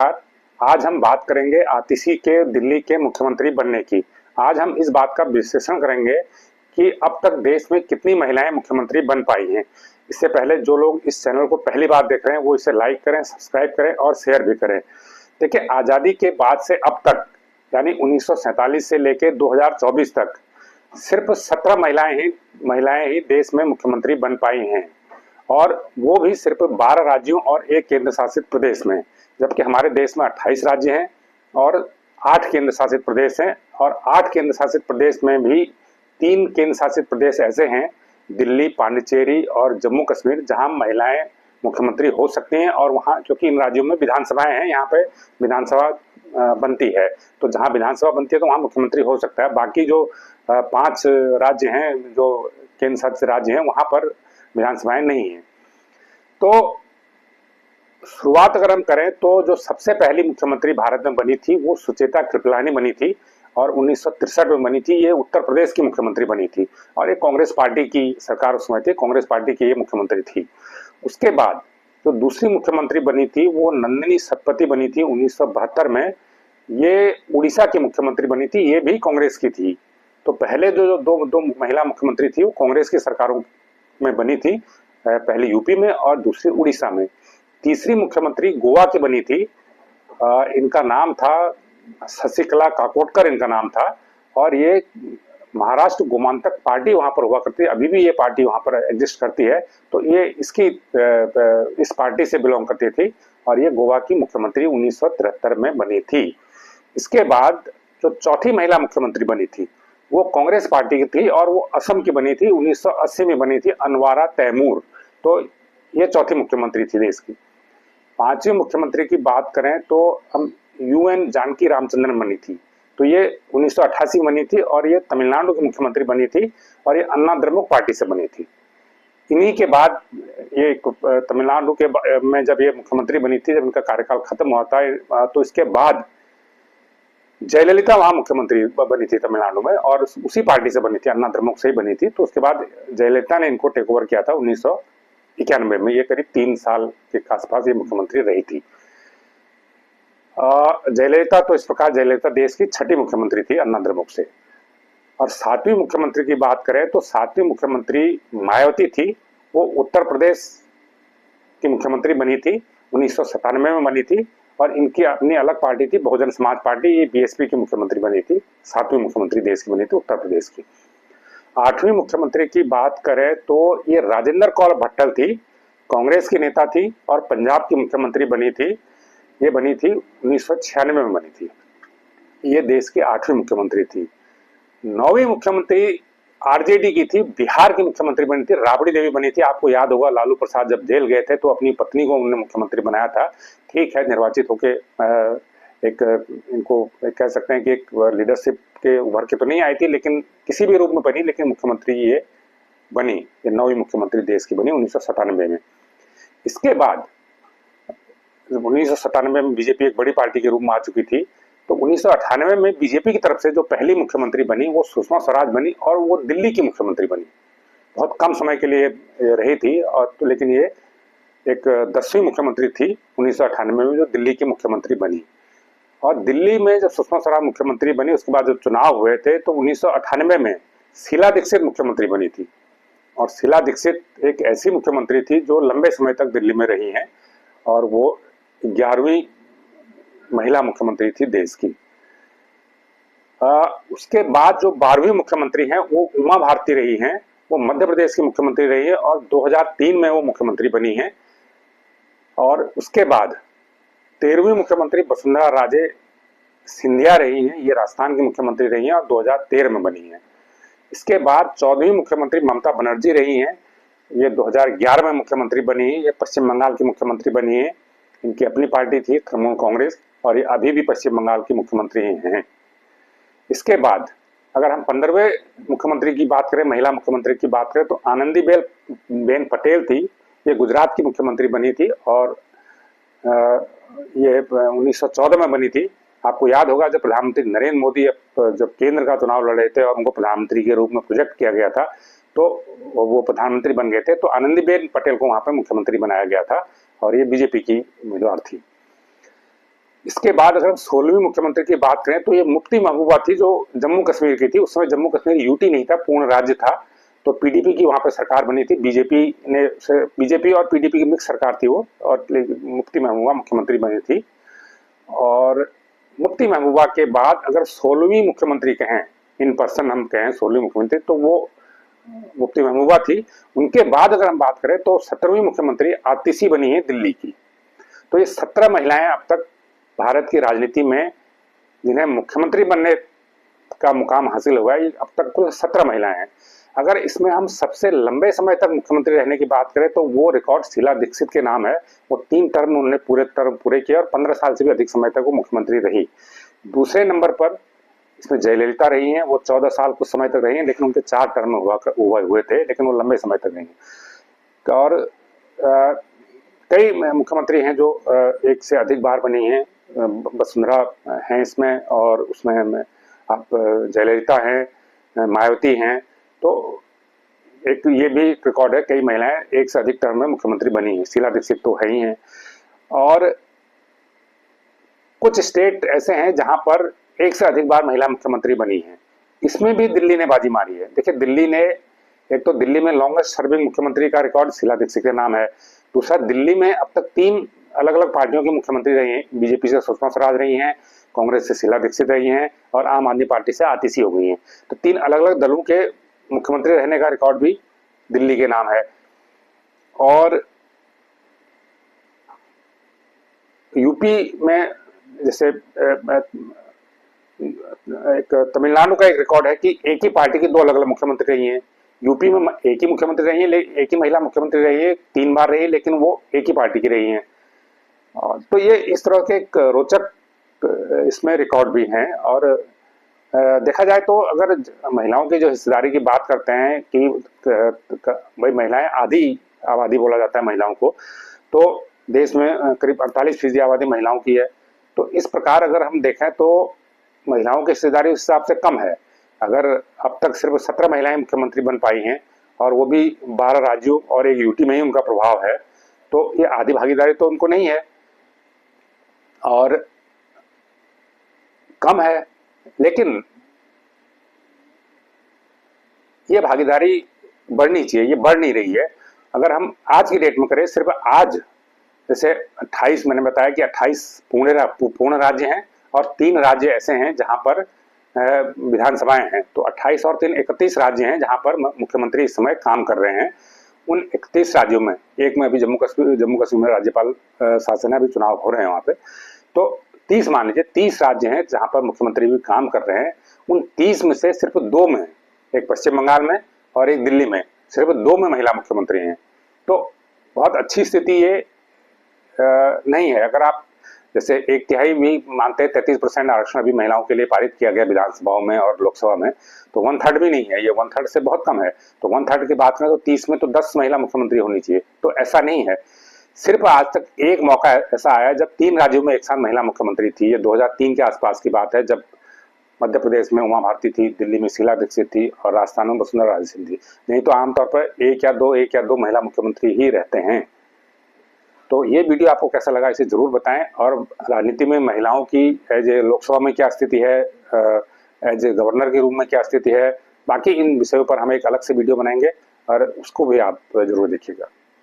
आज हम बात करेंगे आतिशी के दिल्ली के मुख्यमंत्री बनने की। आज हम इस बात का विश्लेषण करेंगे कि अब तक देश में कितनी महिलाएं मुख्यमंत्री बन पाई हैं। इससे पहले जो लोग इस चैनल को पहली बार देख रहे हैं वो इसे लाइक करें, सब्सक्राइब करें और शेयर भी करें। देखिए, आज़ादी के बाद से अब तक यानी 1947 से लेकर 2024 तक सिर्फ 17 महिलाएं ही देश में मुख्यमंत्री बन पाई हैं, और वो भी सिर्फ 12 राज्यों और एक केंद्र शासित प्रदेश में, जबकि हमारे देश में 28 राज्य हैं और 8 केंद्र शासित प्रदेश हैं। और 8 केंद्र शासित प्रदेश में भी 3 केंद्र शासित प्रदेश ऐसे हैं, दिल्ली, पांडिचेरी और जम्मू कश्मीर, जहां महिलाएं मुख्यमंत्री हो सकती हैं। और वहां, क्योंकि इन राज्यों में विधानसभाएं हैं, यहाँ पे विधानसभा बनती है, तो जहां विधानसभा बनती है तो वहां मुख्यमंत्री हो सकता है। बाकी जो 5 राज्य हैं, जो केंद्र शासित राज्य हैं, वहां पर विधानसभाएं नहीं है। तो शुरुआत अगर हम करें तो जो सबसे पहली मुख्यमंत्री भारत में बनी थी वो सुचेता कृपलानी बनी थी, और 1963 में बनी थी। ये उत्तर प्रदेश की मुख्यमंत्री बनी थी, और ये कांग्रेस पार्टी की सरकार उस समय थी, कांग्रेस पार्टी की ये मुख्यमंत्री थी। उसके बाद जो दूसरी मुख्यमंत्री बनी थी वो नंदिनी सतपथी बनी थी 1972 में। ये उड़ीसा की मुख्यमंत्री बनी थी, ये भी कांग्रेस की थी। तो पहले जो दो महिला मुख्यमंत्री थी वो कांग्रेस की सरकारों में बनी थी, पहले यूपी में और दूसरी उड़ीसा में। तीसरी मुख्यमंत्री गोवा की बनी थी, इनका नाम था शशिकला काकोडकर, इनका नाम था। और ये महाराष्ट्र गोमांतक पार्टी वहां पर हुआ करती है, अभी भी ये पार्टी वहां पर एग्जिस्ट करती है। तो ये इस पार्टी से बिलोंग करती थी, और ये गोवा की मुख्यमंत्री 1973 में बनी थी। इसके बाद जो चौथी महिला मुख्यमंत्री बनी थी वो कांग्रेस पार्टी की थी, और वो असम की बनी थी, 1980 में बनी थी, अनवारा तैमूर। तो ये चौथी मुख्यमंत्री थी देश की। पांचवी मुख्यमंत्री की बात करें तो हम यूएन जानकी रामचंद्रन बनी थी, तो ये 1988 बनी थी, और ये तमिलनाडु की मुख्यमंत्री बनी थी, और ये अन्ना द्रमुक पार्टी से बनी थी। इन्हीं के बाद ये तमिलनाडु के में जब ये मुख्यमंत्री बनी थी, जब इनका कार्यकाल खत्म हुआ था, तो इसके बाद जयललिता वहां मुख्यमंत्री बनी थी तमिलनाडु में, और उसी पार्टी से बनी थी, अन्ना द्रमुक से ही बनी थी। तो उसके बाद जयललिता ने इनको टेक ओवर किया था 1991 में। ये करीब 3 साल के आसपास ये मुख्यमंत्री रही थी जयललिता। तो इस प्रकार जयललिता देश की 6ठी मुख्यमंत्री थी अन्ना द्रमुक से। और 7वीं मुख्यमंत्री की बात करें तो 7वीं मुख्यमंत्री मायावती थी, वो उत्तर प्रदेश की मुख्यमंत्री बनी थी, 1997 में बनी थी, और इनकी अपनी अलग पार्टी थी, बहुजन समाज पार्टी। ये बीएसपी की मुख्यमंत्री बनी थी, 7वीं मुख्यमंत्री देश की बनी थी उत्तर प्रदेश की। 8वीं मुख्यमंत्री की बात करें तो ये राजेंद्र कौर भट्टल थी, कांग्रेस की नेता थी, और पंजाब की मुख्यमंत्री बनी थी। ये बनी थी 1996 में बनी थी। ये देश की 8वीं मुख्यमंत्री थी। 9वीं मुख्यमंत्री आरजेडी की थी, बिहार की मुख्यमंत्री बनी थी, राबड़ी देवी बनी थी। आपको याद होगा, लालू प्रसाद जब जेल गए थे तो अपनी पत्नी को उन्होंने मुख्यमंत्री बनाया था। ठीक है, निर्वाचित होके इनको कह सकते हैं कि एक लीडरशिप के उभर के तो नहीं आई थी, लेकिन किसी भी रूप में बनी, लेकिन मुख्यमंत्री ये बनी। ये 9वीं मुख्यमंत्री देश की बनी 1997 में। इसके बाद 1997 में बीजेपी एक बड़ी पार्टी के रूप में आ चुकी थी। तो 1998 में बीजेपी की तरफ से जो पहली मुख्यमंत्री बनी वो सुषमा स्वराज बनी, और वो दिल्ली की मुख्यमंत्री बनी। बहुत कम समय के लिए रही थी, और तो लेकिन ये एक 10वीं मुख्यमंत्री थी 1998 में जो दिल्ली की मुख्यमंत्री बनी। और दिल्ली में जब सुषमा स्वराज मुख्यमंत्री बनी, उसके बाद जब चुनाव हुए थे तो 1998 में शीला दीक्षित मुख्यमंत्री बनी थी। और शीला दीक्षित एक ऐसी मुख्यमंत्री थी जो लंबे समय तक दिल्ली में रही हैं, और वो 11वीं महिला मुख्यमंत्री थी देश की। उसके बाद जो 12वीं मुख्यमंत्री हैं वो उमा भारती रही हैं, वो मध्य प्रदेश की मुख्यमंत्री रही है, और 2003 में वो मुख्यमंत्री बनी हैं। और उसके बाद 13वीं मुख्यमंत्री वसुंधरा राजे सिंधिया रही हैं, ये राजस्थान की मुख्यमंत्री रही हैं, और 2013 में बनी हैं। इसके बाद 14वीं मुख्यमंत्री ममता बनर्जी रही हैं, ये 2011 में मुख्यमंत्री बनी है, ये पश्चिम बंगाल की मुख्यमंत्री बनी है। इनकी अपनी पार्टी थी तृणमूल कांग्रेस, और ये अभी भी पश्चिम बंगाल की मुख्यमंत्री हैं। इसके बाद अगर हम 15वें मुख्यमंत्री की बात करें, महिला मुख्यमंत्री की बात करें, तो आनंदीबेन पटेल थी, ये गुजरात की मुख्यमंत्री बनी थी, और ये 1914 में बनी थी। आपको याद होगा जब प्रधानमंत्री नरेंद्र मोदी जब केंद्र का चुनाव लड़ रहे थे और उनको प्रधानमंत्री के रूप में प्रोजेक्ट किया गया था, तो वो प्रधानमंत्री बन गए थे, तो आनंदीबेन पटेल को वहां पर मुख्यमंत्री बनाया गया था, और ये बीजेपी की उम्मीदवार थी। इसके बाद अगर हम 16वीं मुख्यमंत्री की बात करें तो ये मुफ्ती महबूबा थी, जो जम्मू कश्मीर की थी। उस समय जम्मू कश्मीर यूटी नहीं था, पूर्ण राज्य था। तो पीडीपी की वहां पर सरकार बनी थी, बीजेपी और पीडीपी की मिक्स सरकार थी वो, और मुफ्ती महबूबा मुख्यमंत्री बनी थी। और मुफ्ती महबूबा के बाद अगर 16वीं मुख्यमंत्री कहें, इन पर्सन हम कहें 16वीं मुख्यमंत्री, तो वो मुफ्ती महबूबा थी। उनके बाद अगर हम बात करें तो 17वीं मुख्यमंत्री आतिशी बनी है दिल्ली की। तो ये 17 महिलाएं अब तक भारत की राजनीति में जिन्हें मुख्यमंत्री बनने का मुकाम हासिल हुआ है, अब तक कुल 17 महिलाएं हैं। अगर इसमें हम सबसे लंबे समय तक मुख्यमंत्री रहने की बात करें तो वो रिकॉर्ड शीला दीक्षित के नाम है। वो 3 टर्म उन्होंने पूरे किए और 15 साल से भी अधिक समय तक वो मुख्यमंत्री रही। दूसरे नंबर पर इसमें जयललिता रही हैं, वो 14 साल कुछ समय तक रही हैं, लेकिन उनके 4 टर्म हुए थे, लेकिन वो लंबे समय तक रही। और कई मुख्यमंत्री हैं जो एक से अधिक बार बनी हैं। वसुंधरा हैं इसमें, और उसमें आप जयललिता हैं, मायावती हैं। तो एक ये भी रिकॉर्ड है, कई महिलाएं एक से अधिक टर्म में मुख्यमंत्री बनी हैं। शीला दीक्षित तो है ही हैं। और कुछ स्टेट ऐसे हैं जहां पर एक से अधिक बार महिला मुख्यमंत्री बनी है। इसमें भी दिल्ली ने बाजी मारी है। देखिए, दिल्ली ने, एक तो दिल्ली में लॉन्गेस्ट सर्विंग मुख्यमंत्री का रिकॉर्ड शीला दीक्षित के नाम है। दूसरा, दिल्ली में अब तक 3 अलग अलग पार्टियों की मुख्यमंत्री रही हैं। बीजेपी से सुषमा स्वराज रही हैं, कांग्रेस से शीला दीक्षित रही हैं, और आम आदमी पार्टी से आतिशी हो गई हैं। तो 3 अलग अलग दलों के मुख्यमंत्री रहने का रिकॉर्ड भी दिल्ली के नाम है। और यूपी में जैसे एक तमिलनाडु का एक रिकॉर्ड है कि एक ही पार्टी की 2 अलग अलग मुख्यमंत्री रही हैं। यूपी में एक ही मुख्यमंत्री रही है, एक ही महिला मुख्यमंत्री रही है, 3 बार रही है, लेकिन वो एक ही पार्टी की रही हैं। तो ये इस तरह के एक रोचक इसमें रिकॉर्ड भी हैं। और देखा जाए तो अगर महिलाओं की जो हिस्सेदारी की बात करते हैं कि भाई महिलाएं आधी आबादी बोला जाता है महिलाओं को, तो देश में करीब 48% आबादी महिलाओं की है। तो इस प्रकार अगर हम देखें तो महिलाओं की हिस्सेदारी उस हिसाब से कम है। अगर अब तक सिर्फ 17 महिलाएं मुख्यमंत्री बन पाई हैं, और वो भी 12 राज्यों और एक यूटी में ही उनका प्रभाव है, तो ये आधी भागीदारी तो उनको नहीं है और कम है। लेकिन ये भागीदारी बढ़नी चाहिए, ये बढ़ नहीं रही है। अगर हम आज की डेट में करें, सिर्फ आज जैसे 28, मैंने बताया कि 28 पूर्ण राज्य हैं, और 3 राज्य ऐसे हैं जहां पर विधानसभाएं हैं। तो 28 और 3 31 राज्य हैं जहां पर मुख्यमंत्री इस समय काम कर रहे हैं। उन 31 राज्यों में, एक में अभी जम्मू कश्मीर में राज्यपाल शासन है, अभी चुनाव हो रहे हैं वहां पे। तो 30 मान लीजिए, 30 राज्य हैं जहां पर मुख्यमंत्री भी काम कर रहे हैं। उन 30 में से सिर्फ 2 में, एक पश्चिम बंगाल में और एक दिल्ली में, सिर्फ 2 में महिला मुख्यमंत्री हैं। तो बहुत अच्छी स्थिति ये नहीं है। अगर आप जैसे 1/3 भी मानते हैं, 33% आरक्षण अभी महिलाओं के लिए पारित किया गया विधानसभाओं में और लोकसभा में, तो 1/3 भी नहीं है, ये 1/3 से बहुत कम है। तो 1/3 की बात करें तो 30 में तो 10 महिला मुख्यमंत्री होनी चाहिए। तो ऐसा नहीं है। सिर्फ आज तक एक मौका ऐसा आया जब 3 राज्यों में एक साथ महिला मुख्यमंत्री थी। ये 2003 के आसपास की बात है, जब मध्य प्रदेश में उमा भारती थी, दिल्ली में शीला दीक्षित थी, और राजस्थान में वसुंधरा राजे सिंह थी। नहीं तो आमतौर पर एक या दो महिला मुख्यमंत्री ही रहते हैं। तो ये वीडियो आपको कैसा लगा, इसे जरूर बताएं। और राजनीति में महिलाओं की एज ए लोकसभा में क्या स्थिति है, एज ए गवर्नर के रूप में क्या स्थिति है, बाकी इन विषयों पर हम एक अलग से वीडियो बनाएंगे, और उसको भी आप जरूर देखिएगा।